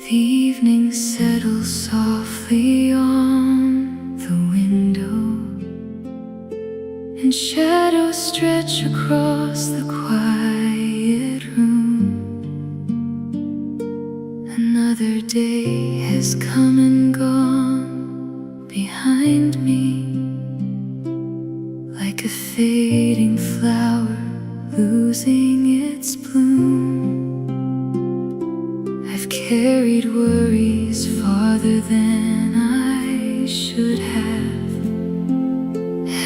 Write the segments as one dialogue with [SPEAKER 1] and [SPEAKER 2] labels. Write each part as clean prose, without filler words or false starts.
[SPEAKER 1] The evening settles softly on the window, and shadows stretch across the quiet room. Another day has come and gone behind me, like a fading flower losing its bloom. I've carried worries farther than I should have,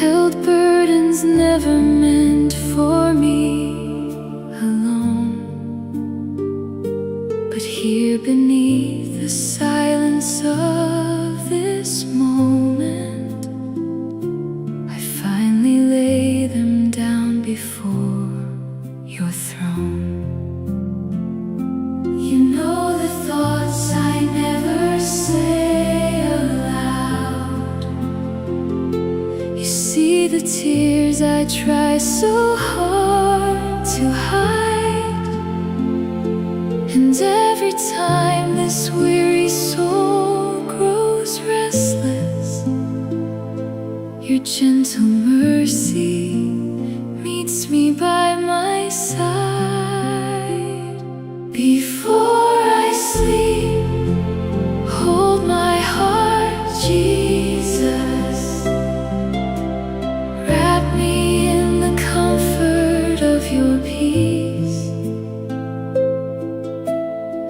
[SPEAKER 1] held burdens never meant for me alone. But here beneath the silence of this moment, I finally lay them down before your throne. You know the thoughts I never say aloud. You see the tears I try so hard to hide. And every time this weary soul grows restless, your gentle mercy meets me by my side. Before I sleep, hold my heart, Jesus. Wrap me in the comfort of your peace.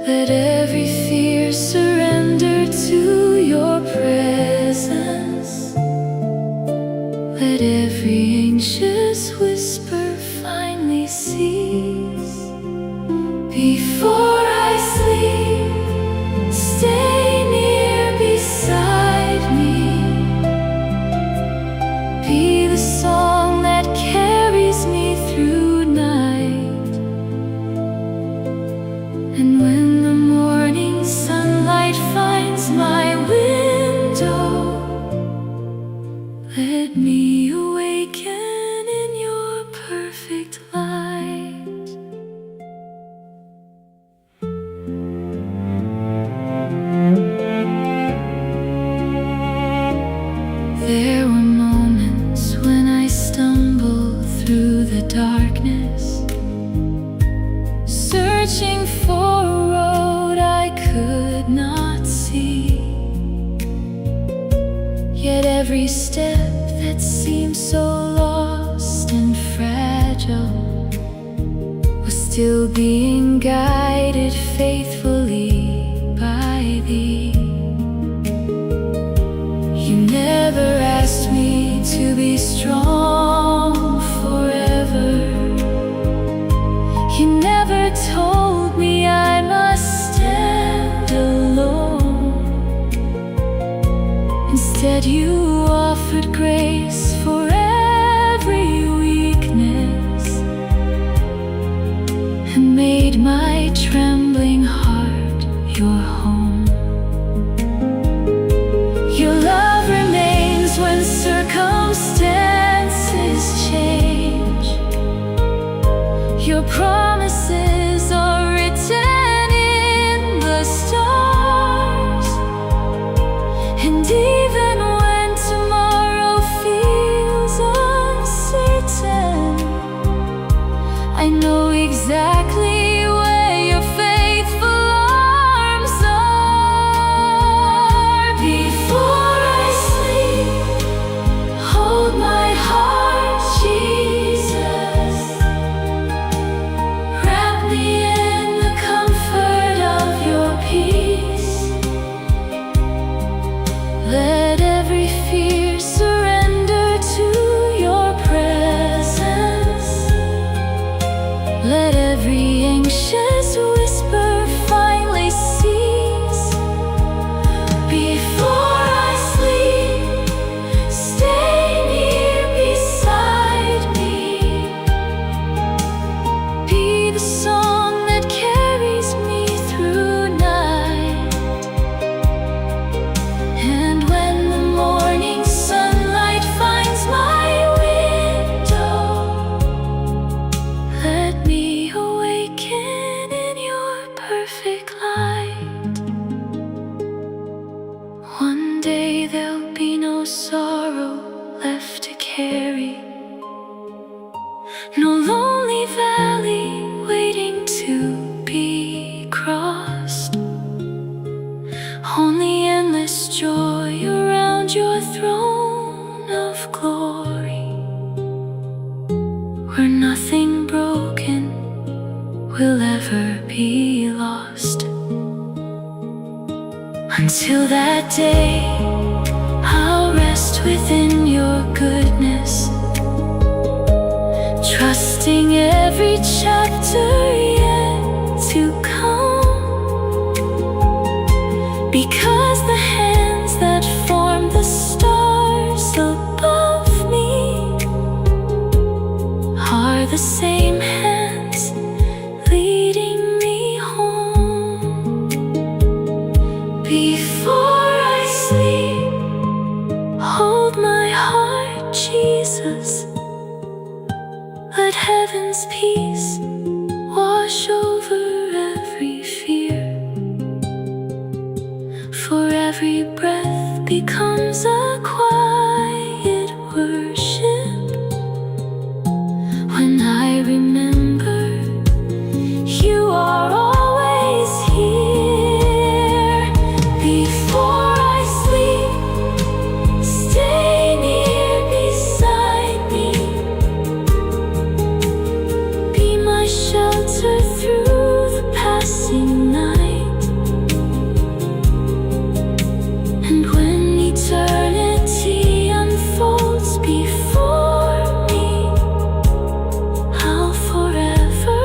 [SPEAKER 1] Let every fear surrender to your presence. Let every anxious whisper finally cease. Before I sleep, stay near beside me. Be the song that carries me through night. And when the morning sunlight finds my window, let me awaken in your perfect light. There were moments when I stumbled through the darkness, searching for a road I could not see. Yet every step that seemed so lost and fragile was still being guided faithfully by thee. You never asked me to be strong forever. You never told me I must stand alone. Instead, you offered grace for every weakness and made my trembling heart your home. Your love remains when circumstances change. Your promises are written in the stars. And even when tomorrow feels uncertain, I know exactly where your faithful arms are. Before I sleep, hold my heart, Jesus. Wrap me in the comfort of your peace. Let every fear surrender to your presence. Let every anxious whisper finally cease. Before I sleep, stay near beside me. Be the song that carries me through night. And when the morning sunlight finds my window, let me awaken in your perfect light. Until that day, I'll rest within your goodness, trusting every chapter yet to come. Because the hands that form the stars above me are the same hands leading me home. Before I sleep, hold my heart, Jesus. Let heaven's peace wash over every fear. For every breath becomes a quiet worship. When I remember you are always here. Before I sleep, stay near beside me. Be my shelter through the passing night. And when eternity unfolds before me, I'll forever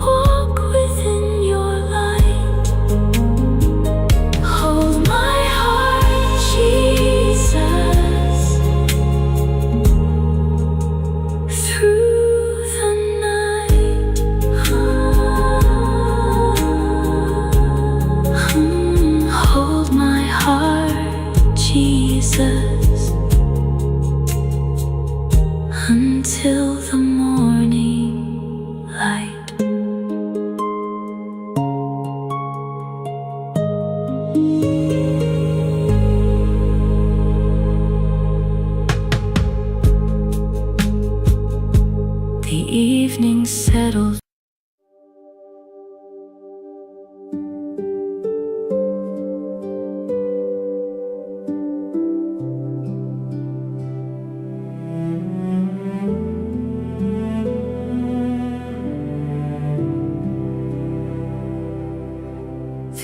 [SPEAKER 1] walk within your light. Hold my heart, Jesus, through the night. Hold my heart, Jesus, until the morning light. The evening settles.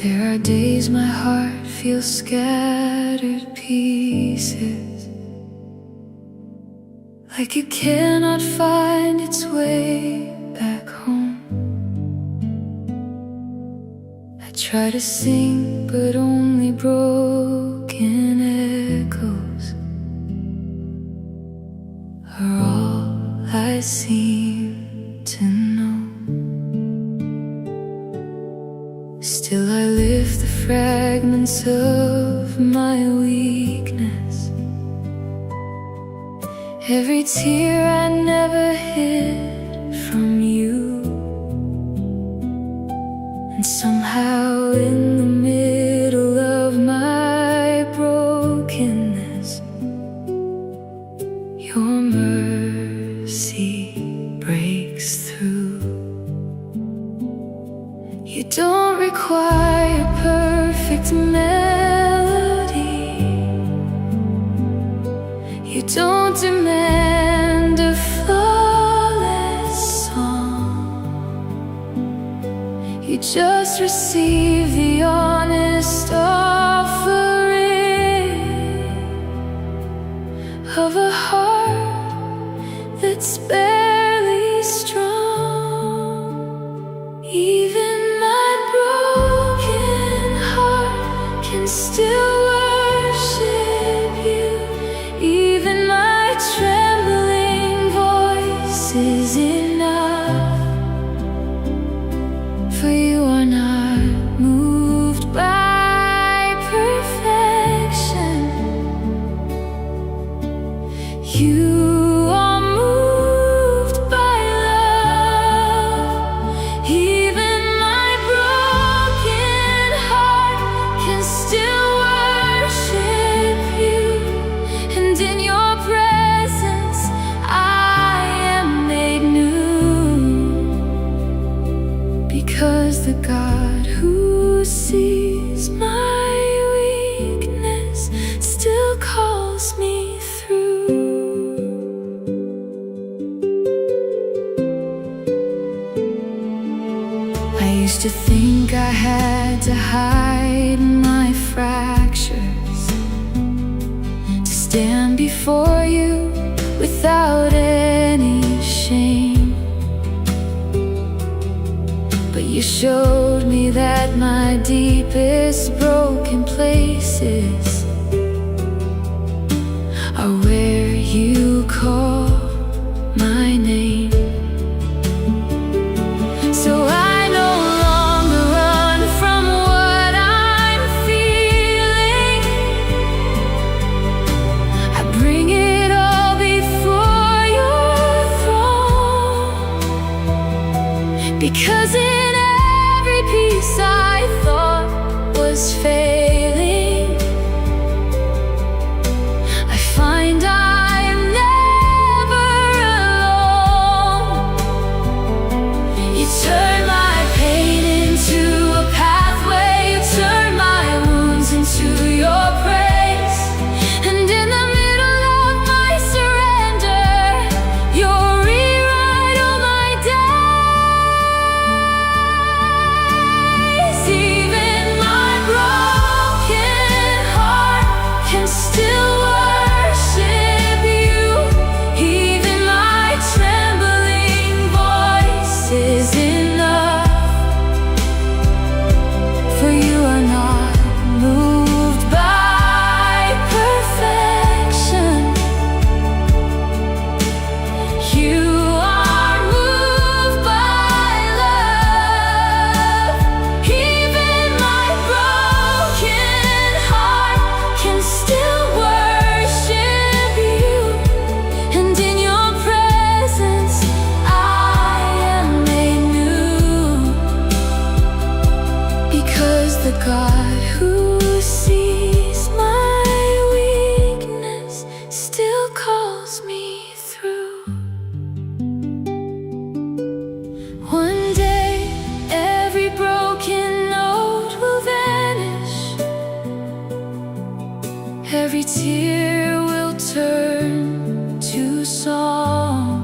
[SPEAKER 1] There are days my heart feels scattered pieces, like it cannot find its way back home. I try to sing, but only broken echoes are all I seem to know. Still I lift the fragments of my weakness, every tear I never hid from you. And somehow in the middle of my brokenness, your mercy breaks through. You don't require perfect melody, you don't demand a flawless song. You just receive the honest offering of a heart that's barely strong. Even can still worship you. Even my trembling voice is enough, for you are not moved by perfection. You are moved by love. Even my broken heart can still worship you, and in your presence I am made new. Because the God who sees my weakness still calls me through. I used to think I had to hide my stand before you without any shame. But you showed me that my deepest broken places are where you call my name. So I no longer run from what I'm feeling. I bring it all before your throne, because in every piece I thought was failing, I find I'm never alone. You turn my pain into a pathway, you turn my wounds into your praise. And in the middle of my surrender, you'll rewrite all my days. Even my broken heart can still worship you. Even my trembling voice is enough, for you are not moved by perfection. You are moved by love. Even my broken heart can still worship you. And in your presence I am made new, because the God who sees my weakness still calls me through. One day every broken note will vanish, every tear will turn to song,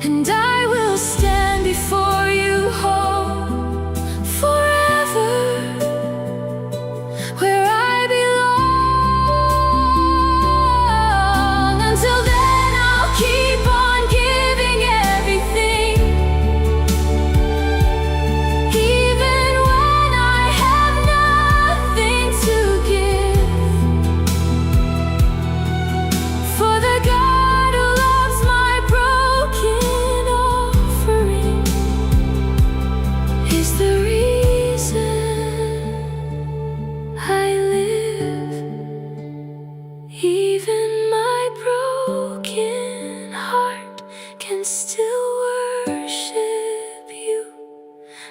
[SPEAKER 1] and I will stand before you whole forever, where I belong. Until then I'll keep on giving everything, even when I have nothing to give. For the God who loves my broken offering is the reason I live. Even my broken heart can still worship you,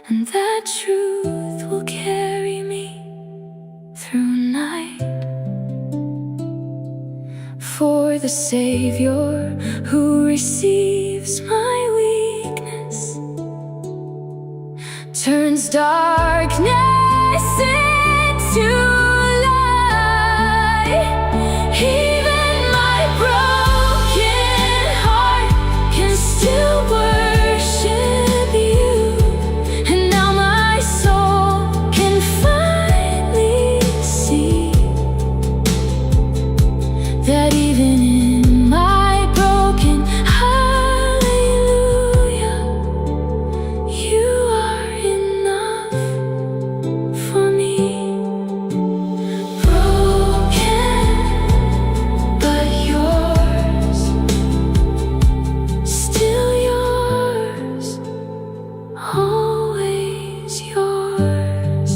[SPEAKER 1] and that truth will carry me through night. For the Savior who receives my weakness turns darkness into light. Even my broken heart can still worship you, and now my soul can finally see that even in my broken hallelujah, you are enough for me. Broken, but yours, still yours, always yours.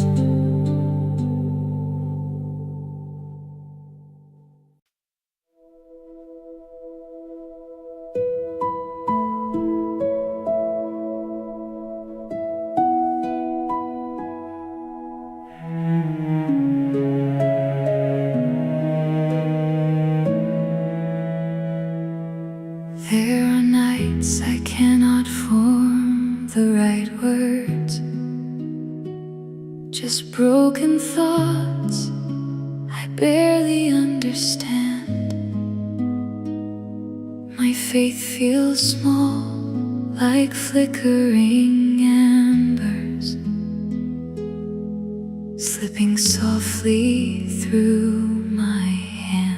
[SPEAKER 1] There are nights I cannot form the right words, just broken thoughts I barely understand. My faith feels small, like flickering embers, slipping softly through my hands.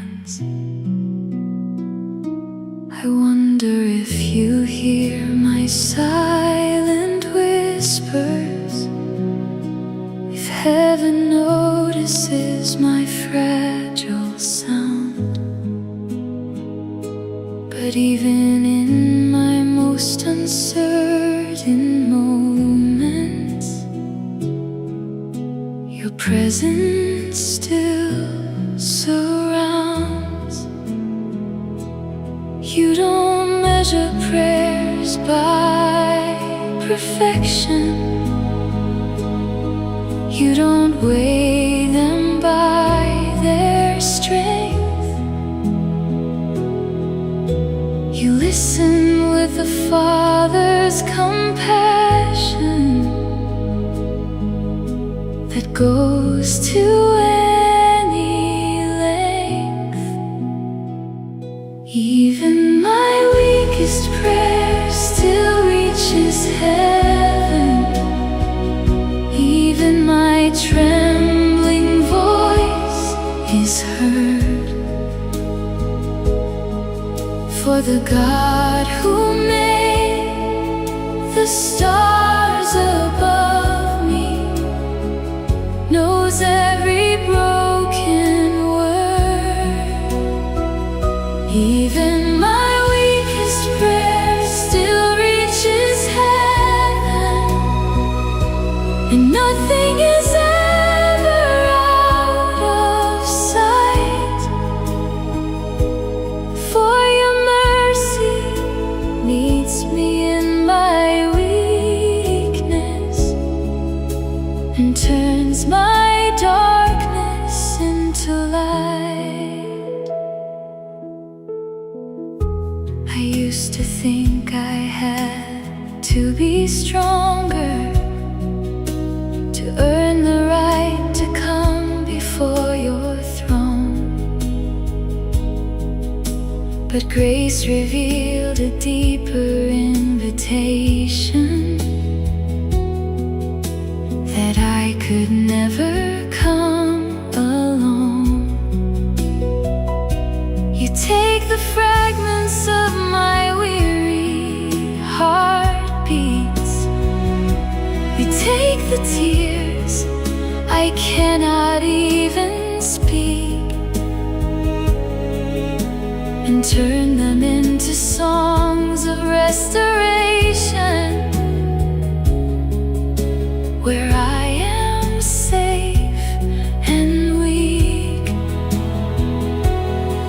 [SPEAKER 1] presence still surrounds. You don't measure prayers by perfection. You don't weigh them by their strength. You listen with the Father's compassion that goes to any length. Even my weakest prayer still reaches heaven. Even my trembling voice is heard. For the God who made the stars above me knows every broken word. Even my weakest prayer still reaches heaven, and nothing is ever out of sight. For your mercy meets me in my weakness and turns my darkness into light. I used to think I had to be stronger to earn the right to come before your throne. But grace revealed a deeper invitation, that I could never come alone. You take the fragments of my weary heartbeats. You take the tears I cannot even speak, and turn them into songs of restoration, where I am safe and weak.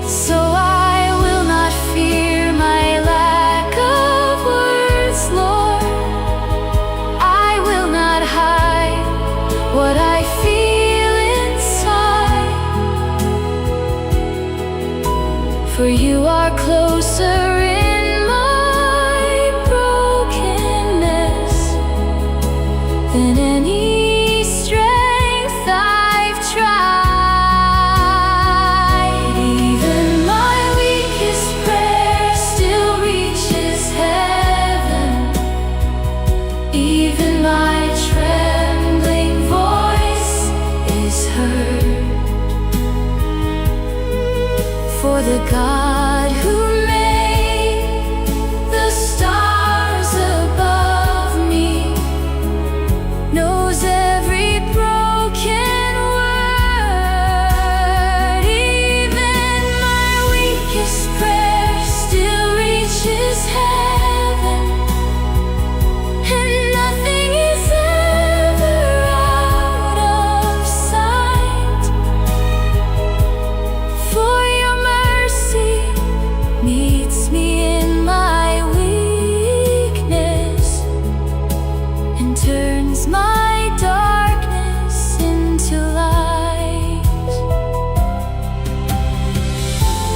[SPEAKER 1] So I will not fear my lack of words, Lord. I will not hide what I feel inside, for you are closer in my brokenness than any strength I've tried. Even my weakest prayer still reaches heaven. Even my trembling voice is heard. For the God who made the stars above me knows every broken word. Even my weakest prayer still reaches heaven, and nothing is ever out of sight. For your mercy meets me in my weakness and turns my darkness into light.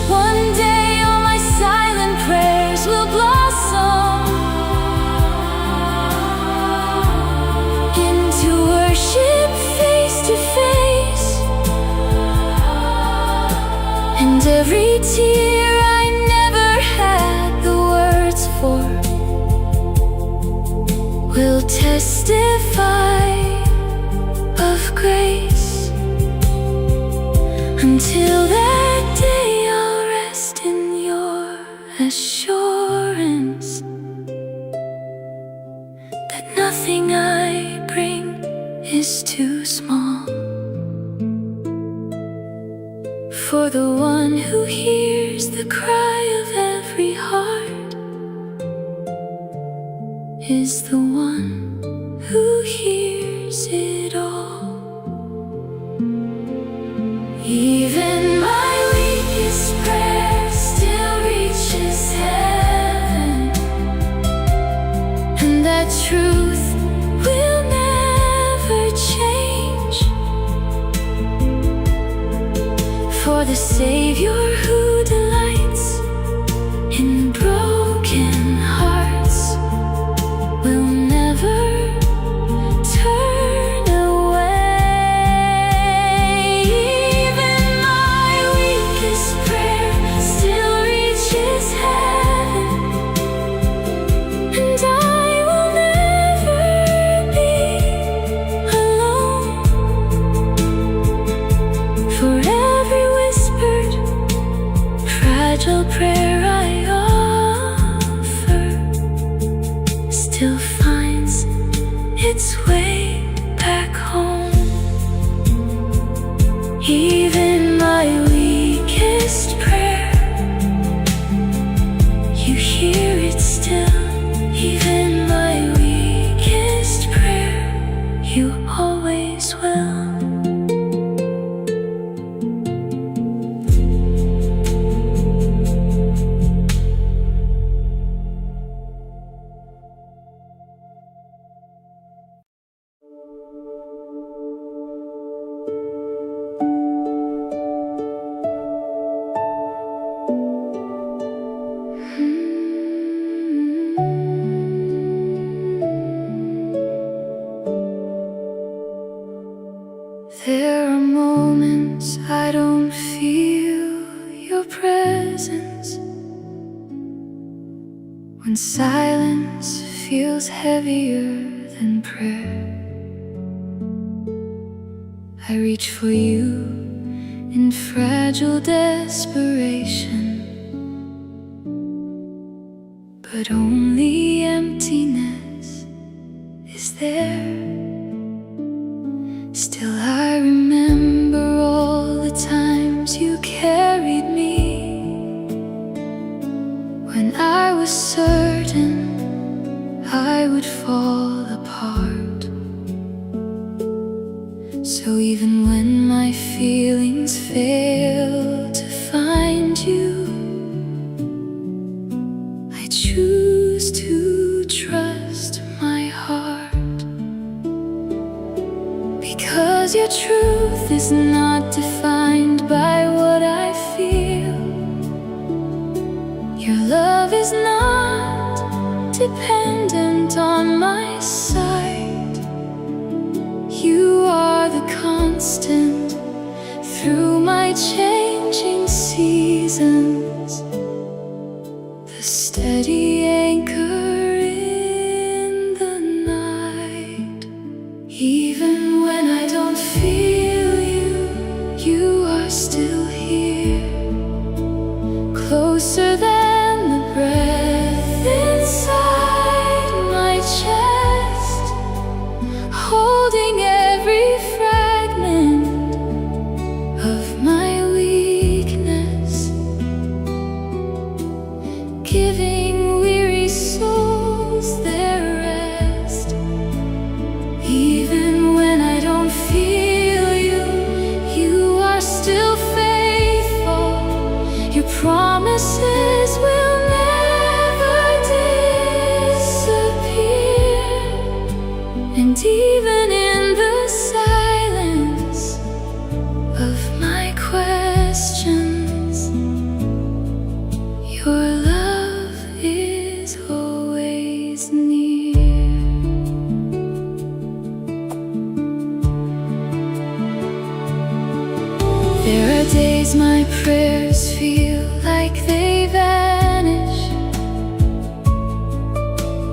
[SPEAKER 1] One day all my silent prayers will blossom into worship face to face, and every tear I never had the words for will testify of grace. Until that day I'll rest in your assurance that nothing I bring is too small. For the one who hears the cry of every heart is the one who hears it all. the Savior who delights in broken hearts, will never turn away. Even my weakest prayer still reaches heaven, and I will never be alone. For every whispered, fragile prayer I offer still finds its way back home. Even my weakest prayer, you hear it still. Even my weakest prayer, you always will. There are moments I don't feel your presence, when silence feels heavier than prayer. I reach for you in fragile desperation, but only emptiness is there. Still I remember all the times you carried me, when I was certain I would fall apart. So even when my feelings fail to find you, I choose to trust my heart. Because your truth is not defined by what I feel. Your love is not dependent on my sight. You are the constant through my changing seasons, the steady anchor in the night. Even when I don't feel you, you are still here, closer than the breath inside my chest, holding every fragment of my weakness, giving weary souls their rest. Even when I don't feel you, you are still faithful. Your promises will never disappear. And even in the silence of my questions, your love is always near. There are days my prayers feel like they vanish,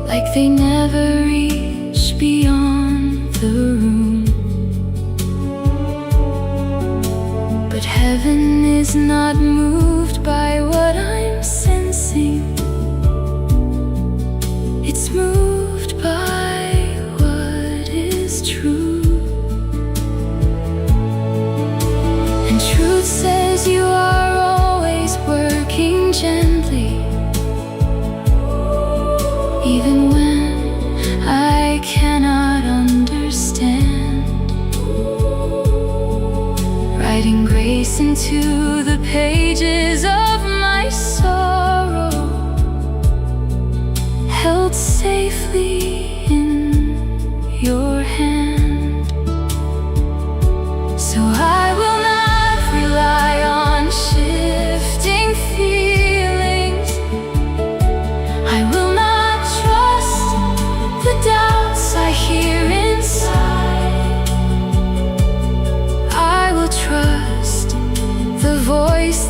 [SPEAKER 1] like they never reach beyond the room. But heaven is not moved by what I'm sensing. It's moved by what is true. And truth says you are always working gently, even when I cannot understand, writing grace into the pages of my sorrow, held safely in your hand. So I will not rely on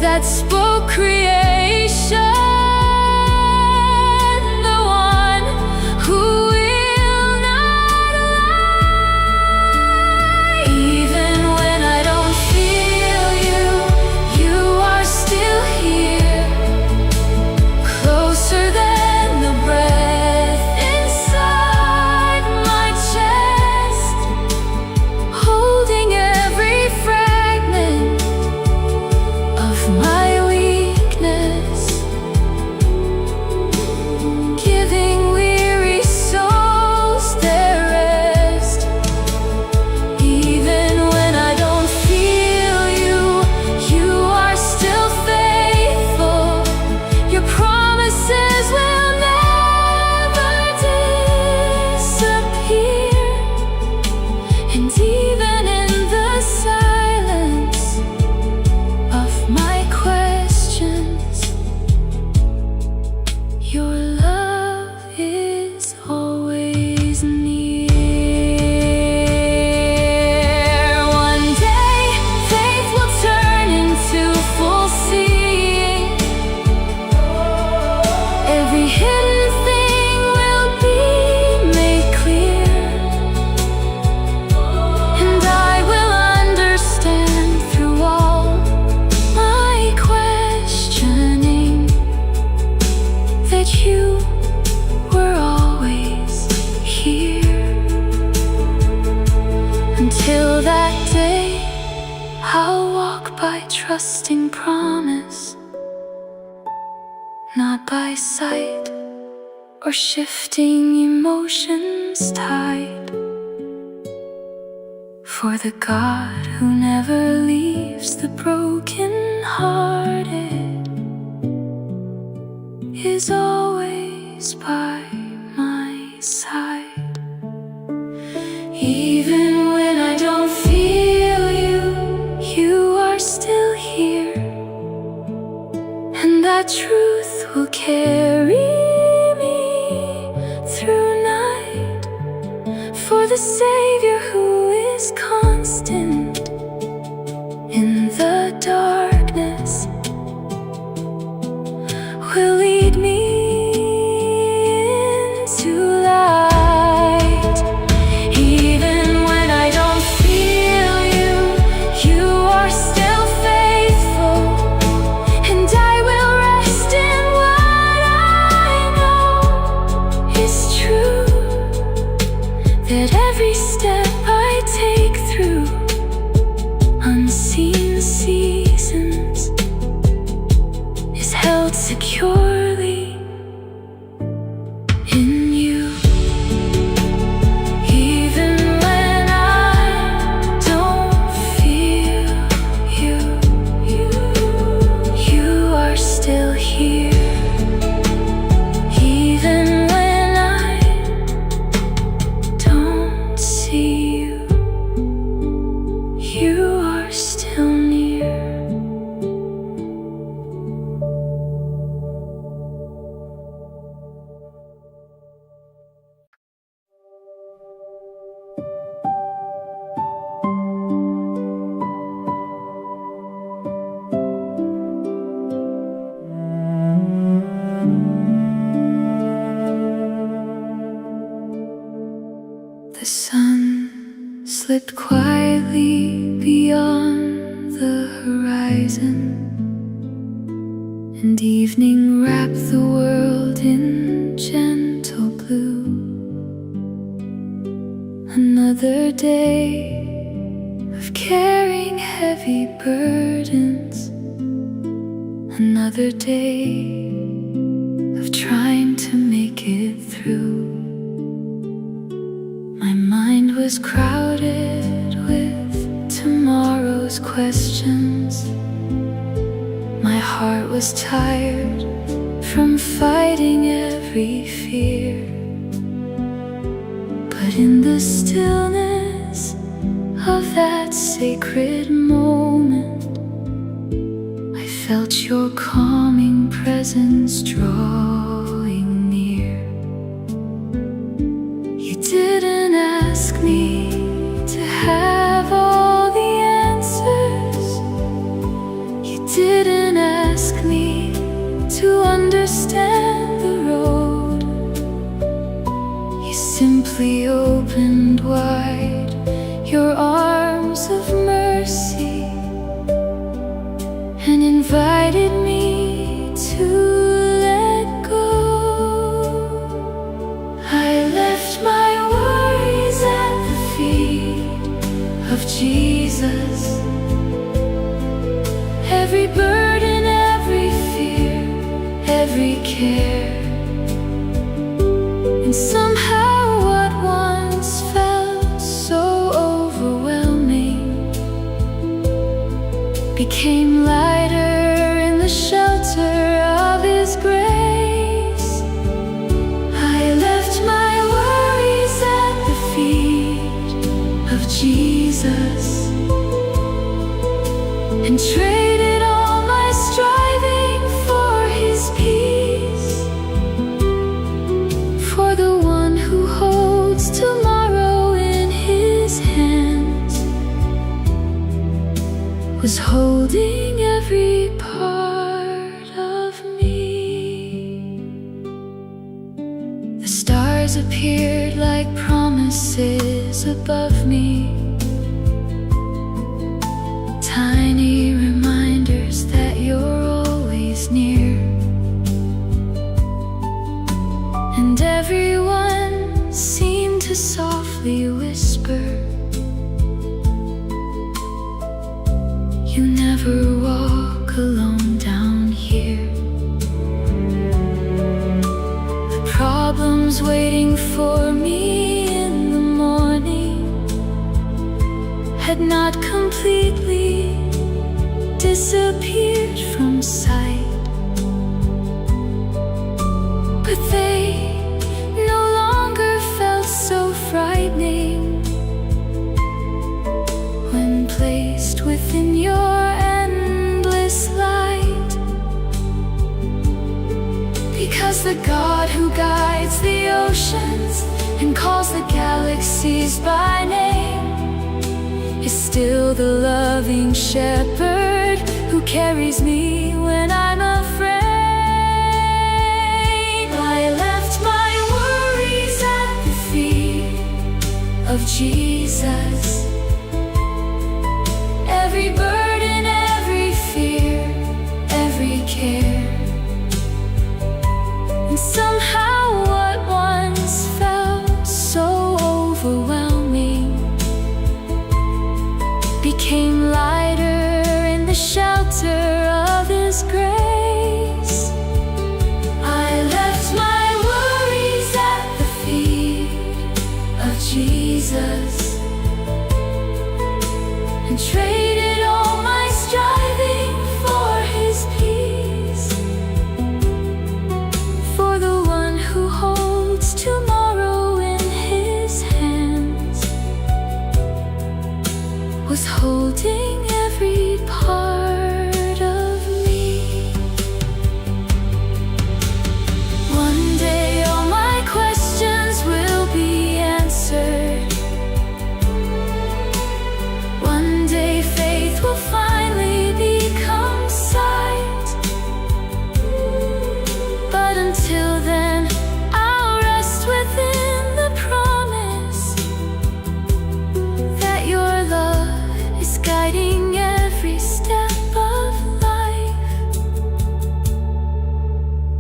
[SPEAKER 1] that spoke creation, the one who will not lie. Even when I don't feel you, you are still here, closer than the breath inside my chest, holding every fragment of my weakness, giving weary souls their rest. Even when I don't feel you, you are still faithful. Your promises will never disappear. And even in the silence of my questions, your love is always near. One day, faith will turn into full seeing. Every hidden thing will be made clear, and I will understand through all my questioning that you were always here. Until that day, I'll walk by trusting promise, not by sight or shifting emotions tide. For the God who never leaves the broken-hearted is always by my side. Even when I don't feel you, you are still here, and that truth will carry me through night. For the Savior who is constant in the darkness will lead me into light. Even when I don't feel you, you are still faithful, and I will rest in what I know is true. That every step I take through unseen seasons is held securely in you. Even when I don't feel you, you are still here. Even when I don't see you, you are still near. The sun slipped quietly beyond the horizon, and evening wrapped the world in gentle blue. Another day of carrying heavy burdens, another day of trying to make it through. My mind was crowded with tomorrow's questions. My heart was tired from fighting every fear. But in the stillness of that sacred moment, I felt your calming presence drawing near. You didn't ask me to have all the answers. You didn't gently opened wide your arms of mercy and invited me to let go. I left my worries at the feet of Jesus. Every burden, every fear, every care, and somehow what once felt so overwhelming became lighter in the shelter of His grace. I left my worries at the feet of Jesus and traded all my striving for His peace, for the one who holds tomorrow in His hands was holding every part of me. The stars appeared like promises above me, tiny reminders that you're always near. And everyone seemed to softly whisper, you never walk alone down here. The problems waiting for me in the morning had not completely disappeared from sight, but they no longer felt so frightening when placed within your endless light. Because the God who guides the oceans and calls the galaxies by name is still the loving shepherd who carries me when I'm afraid. I left my worries at the feet of Jesus. Every burden, every fear, every care, and somehow what once felt so overwhelming became lighter in the shelter of His grace. I left my worries at the feet of Jesus and traded all my striving for His peace, for the one who holds tomorrow in His hands was holding every part of me. One day all my questions will be answered. One day faith will finally become sight. But until then, I'll rest within the promise that your love is guiding every step of life.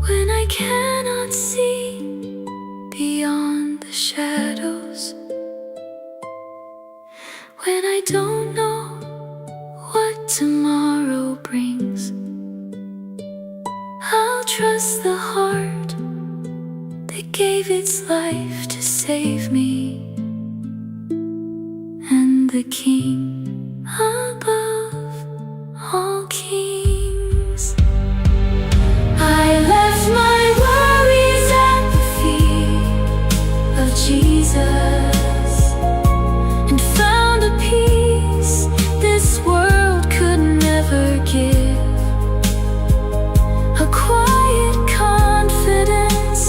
[SPEAKER 1] When I cannot see beyond the shadows, when I don't know what tomorrow brings, I'll trust the heart that gave its life to save me, and the King above all kings. I left my worries at the feet of Jesus and found a peace this world could never give, a quiet confidence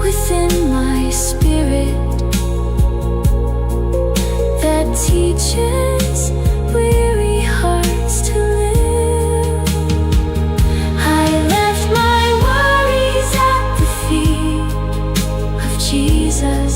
[SPEAKER 1] within my spirit that teaches weary hearts to live. I left my worries at the feet of Jesus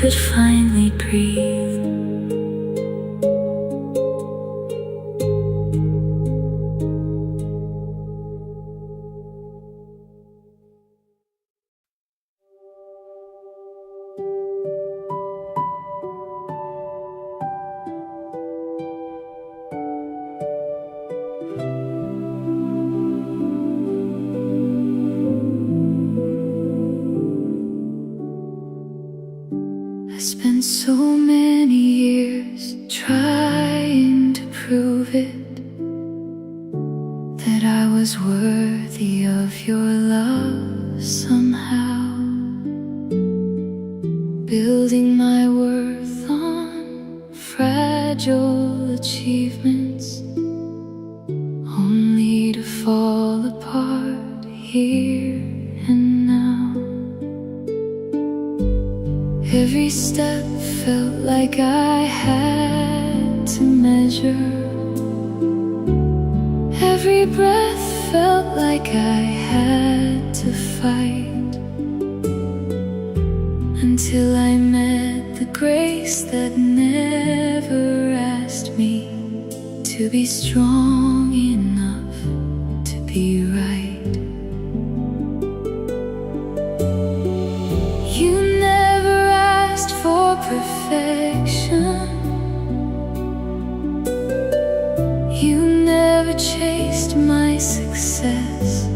[SPEAKER 1] could finally breathe. I spent so many years trying to prove it, that I was worthy of your love somehow, building my worth on fragile achievements, only to fall apart here and now. Every step felt like I had to measure. Every breath felt like I had to fight, until I met the grace that never asked me to be strong enough to be right. Perfection. You never chased my success.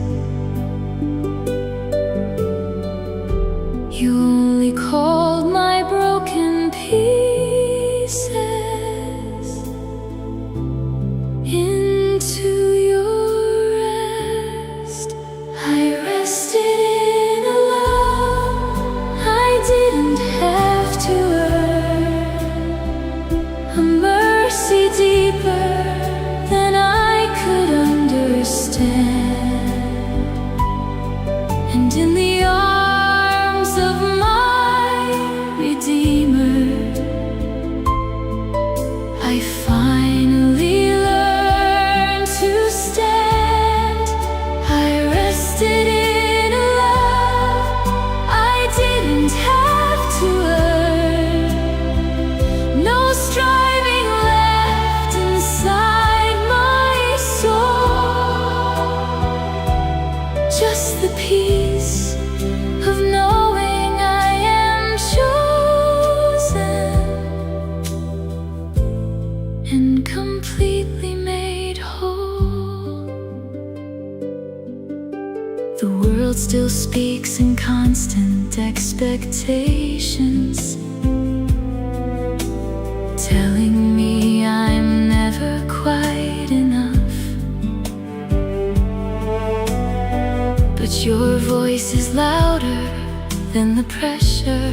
[SPEAKER 1] You only called my broken pieces into your rest. I rested in a love I didn't have to earn, a mercy deeper than I could understand. And in the arms of my Redeemer, I finally learned to stand. I rested in a love I didn't have to earn, no striving left inside my soul, just the peace of knowing I am chosen and completely made whole. The world still speaks in constant expectations, telling me I'm never quite enough. But your voice is louder than the pressure,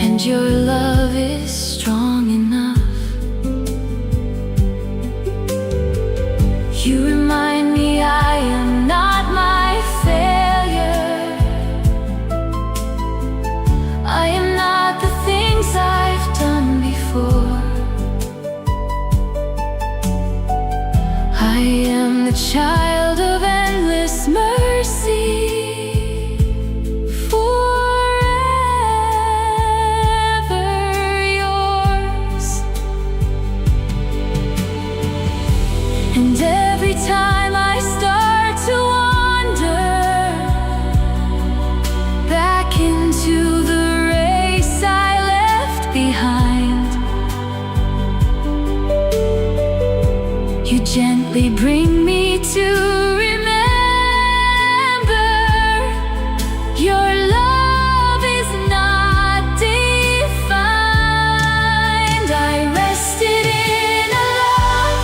[SPEAKER 1] and your love is strong enough. You remind me I am not my failure. I am not the things I've done before. I am the child of endless mercy, forever yours. And every time I start to wander back into the race I left behind, you gently bring me to remember your love is not defined. I rested in a love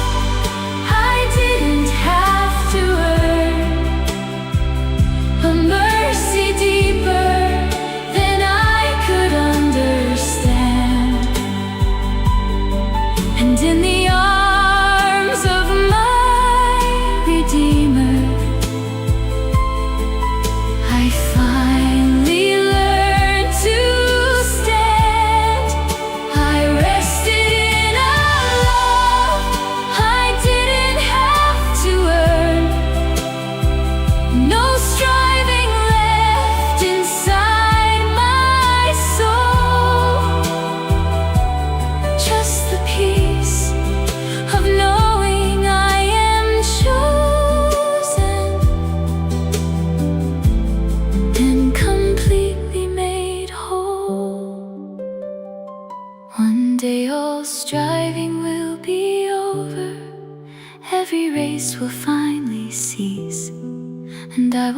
[SPEAKER 1] I didn't have to earn, a mercy deeper than I could understand. And in the arms of my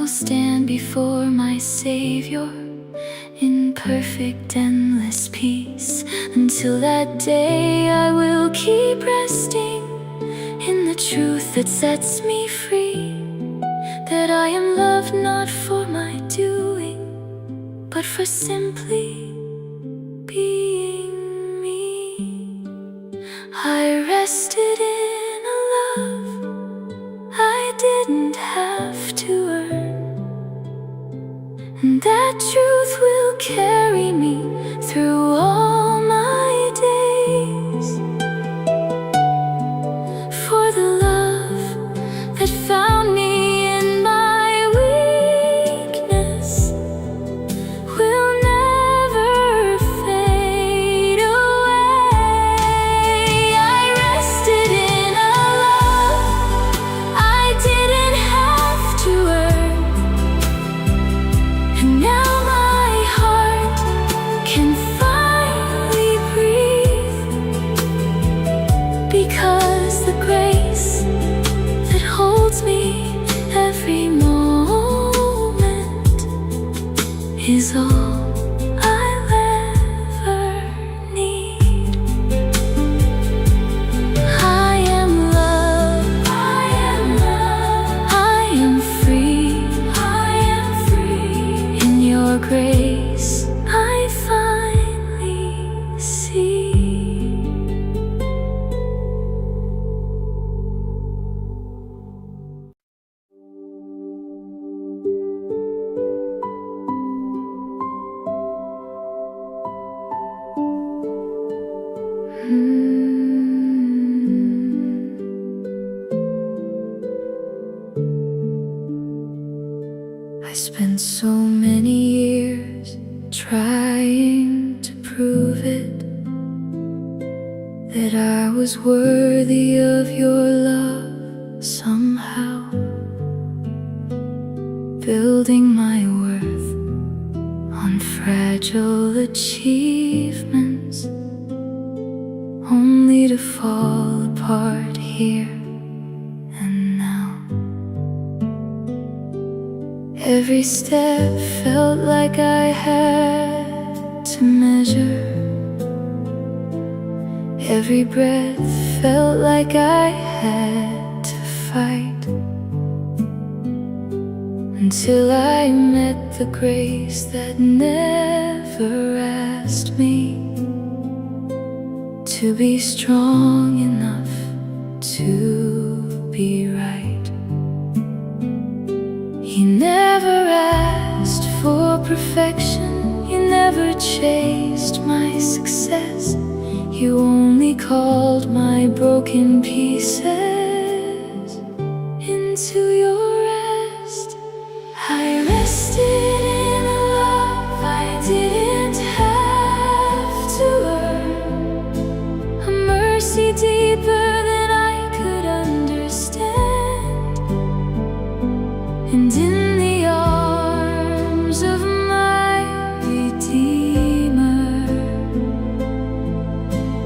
[SPEAKER 1] will stand before my Savior in perfect, endless peace. Until that day I will keep resting in the truth that sets me free, that I am loved not for my doing, but for simply being me. I rested in a love I didn't have to earn, and that truth will carry me through all my days. For the love that found me in my weakness will never fade away. I rested in a love I didn't have to earn, and now my heart can finally breathe, because the grace that holds me every moment is all I'll ever need. I am loved, I am loved, I am free, I am free. In your grace I finally see. I spent so many years trying to prove it, that I was worthy of your love somehow, building my worth on fragile achievements, only to fall apart here and now. Every step felt like I had to measure, every breath felt like I had to fight, until I met the grace that never asked me to be strong enough to be right. He never asked for perfection, you never chased my success, you only called my broken pieces into your rest. I rested in a love I didn't have to earn, a mercy deeper than I could understand, and in the arms of my Redeemer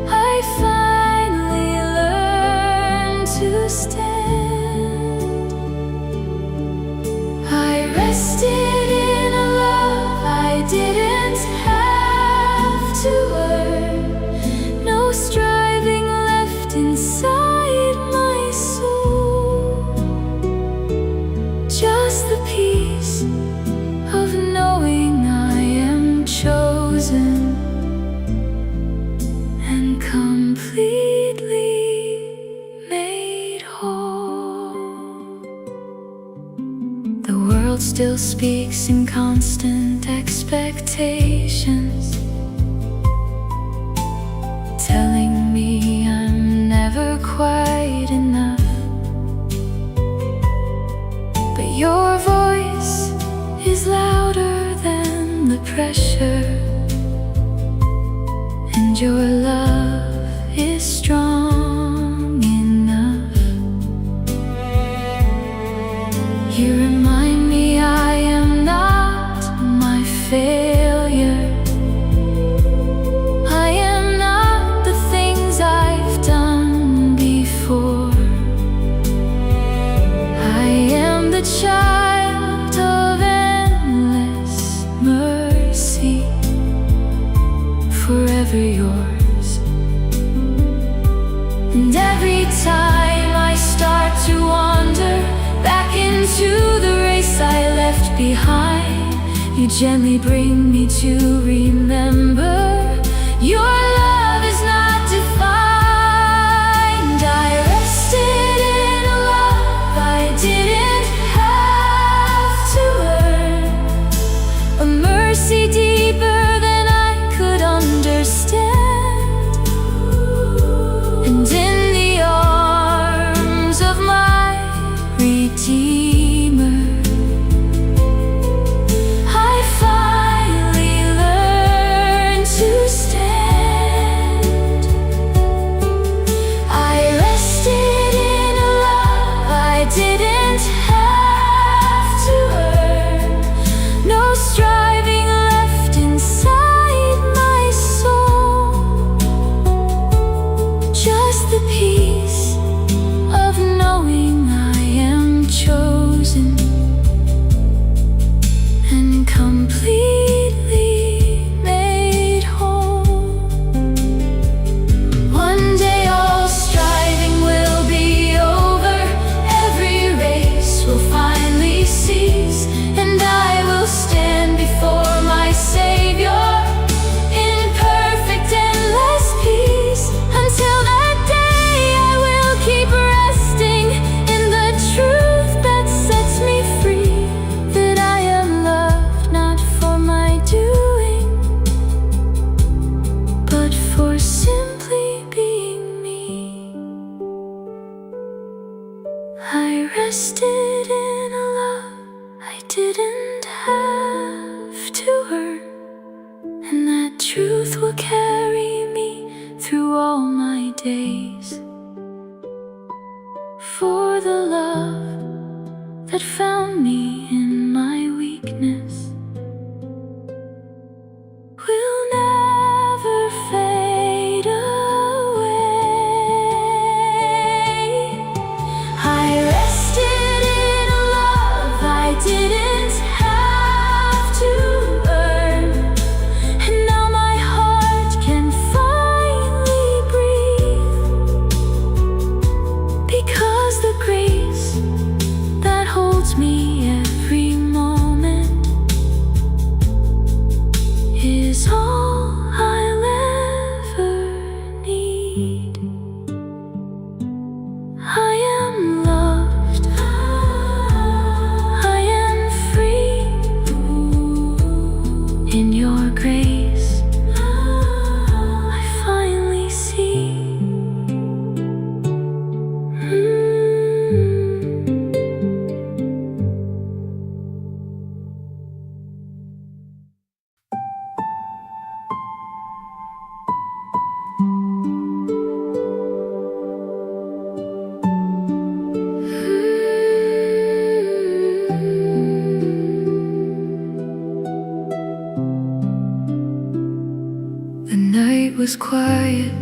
[SPEAKER 1] I finally learned to stand. I rested in a love I didn't have to earn, no striving left inside my soul, just the peace of knowing I am chosen and completely made whole. The world still speaks in constant expectations, telling me I'm never quite enough. But your voice is louder than the pressure, and your love is strong enough. You remind me I am not my failure, I am not the things I've done before. I am the child You gently bring me to remember your love is not defined. I rested in a love I didn't have to earn, a mercy deeper than I could understand. And in the arms of my Redeemer, didn't have to earn, no striving left inside my soul, just the peace of knowing I am chosen and completely made whole. One day all striving will be over, will finally cease, and I will stand before my Savior in perfect endless peace. Until that day I will keep resting in the truth that sets me free, that I am loved not for my doing, but for simply being me. I rested in a love I didn't have to earn, and that truth will carry me through all my days. For the love that found me in my weakness will never fade away. I rested in a love I didn't have to earn, and now my heart can finally breathe, because the grace that holds me every moment is all I'll ever need. I am loved, I am free in your grace. I finally see. The night was quiet,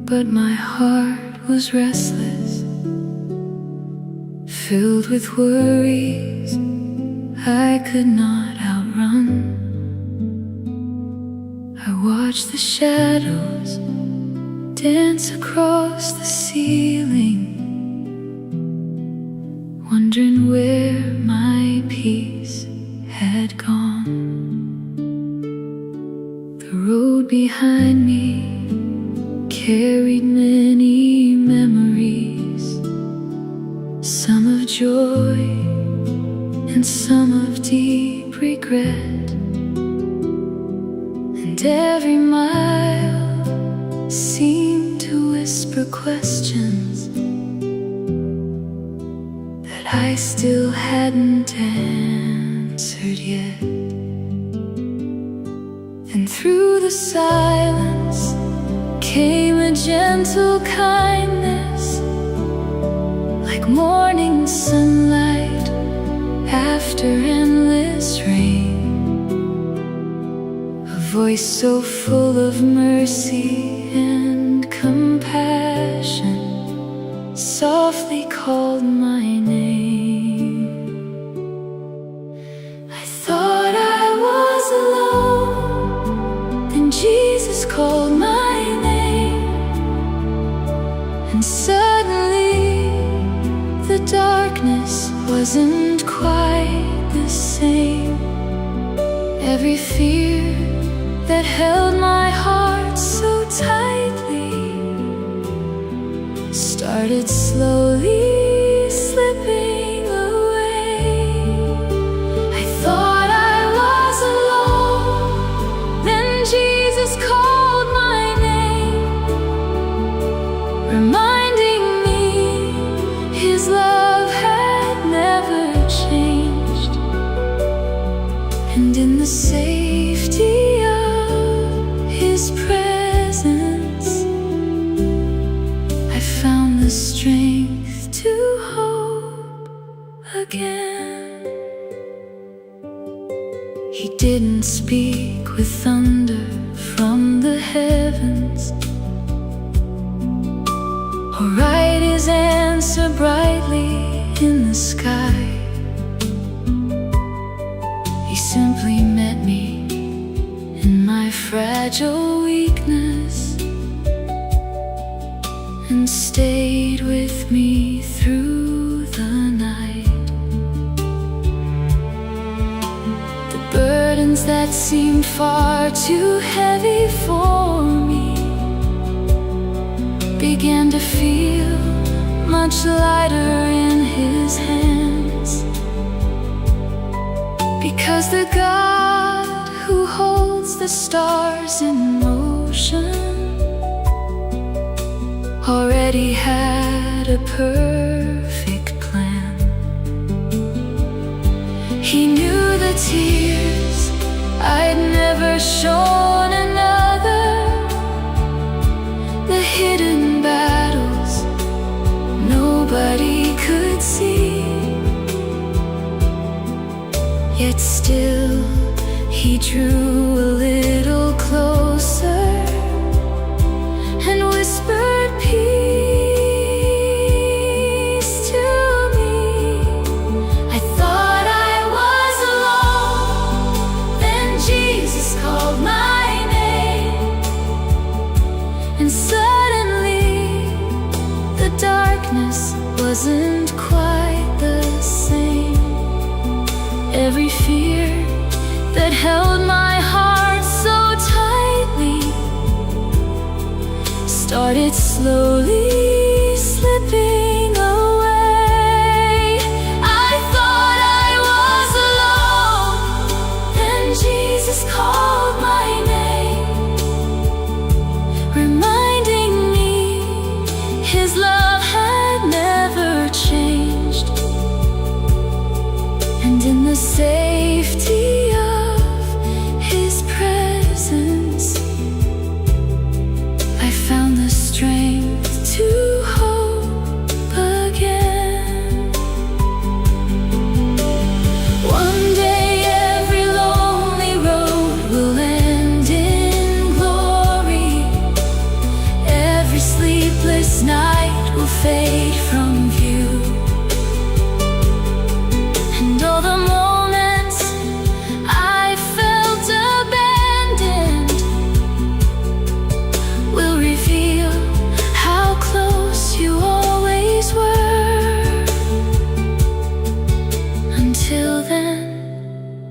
[SPEAKER 1] but my heart was restless, filled with worries I could not outrun. I watched the shadows dance across the ceiling, wondering where my peace had gone. The road behind me carried many memories, some of joy and some of deep regret. And every mile seemed to whisper questions that I still hadn't answered yet. And through the silence came a gentle kindness, like morning sunlight after endless rain. A voice so full of mercy and compassion softly called my name. I thought I was alone, then Jesus called my name, and suddenly the darkness wasn't quite the same. Every fear that held my heart so tightly started slowly slipping away. I thought I was alone, then Jesus called my name, reminding me His love had never changed. And in the safety of His presence, I found the strength to hope again. He didn't speak with thunder from the heavens, or write His answer brightly in the sky. He simply met me in my fragile weakness and stayed with me through the night. The burdens that seemed far too heavy for me began to feel much lighter in His hands, because the God who holds the stars in motion already had a perfect plan. He knew the tears I'd never shown another, the hidden battles nobody could see. Yet still He drew a little closer and whispered peace to me. I thought I was alone, then Jesus called my name, and suddenly the darkness wasn't quite the same. Every fear that held my heart so tightly started slowly slipping away. I thought I was alone, then Jesus called my name, reminding me His love had never changed. And in the safety of His presence, I found the strength to hope again. One day every lonely road will end in glory. Every sleepless night will fade from view, and all the moments I felt abandoned will reveal how close you always were. Until then,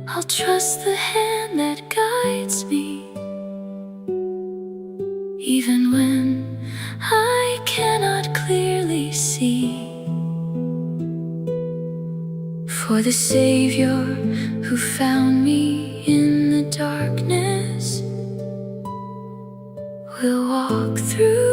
[SPEAKER 1] I'll trust the hand that guides me, even when I cannot clearly see. For the Savior who found me in the darkness will walk through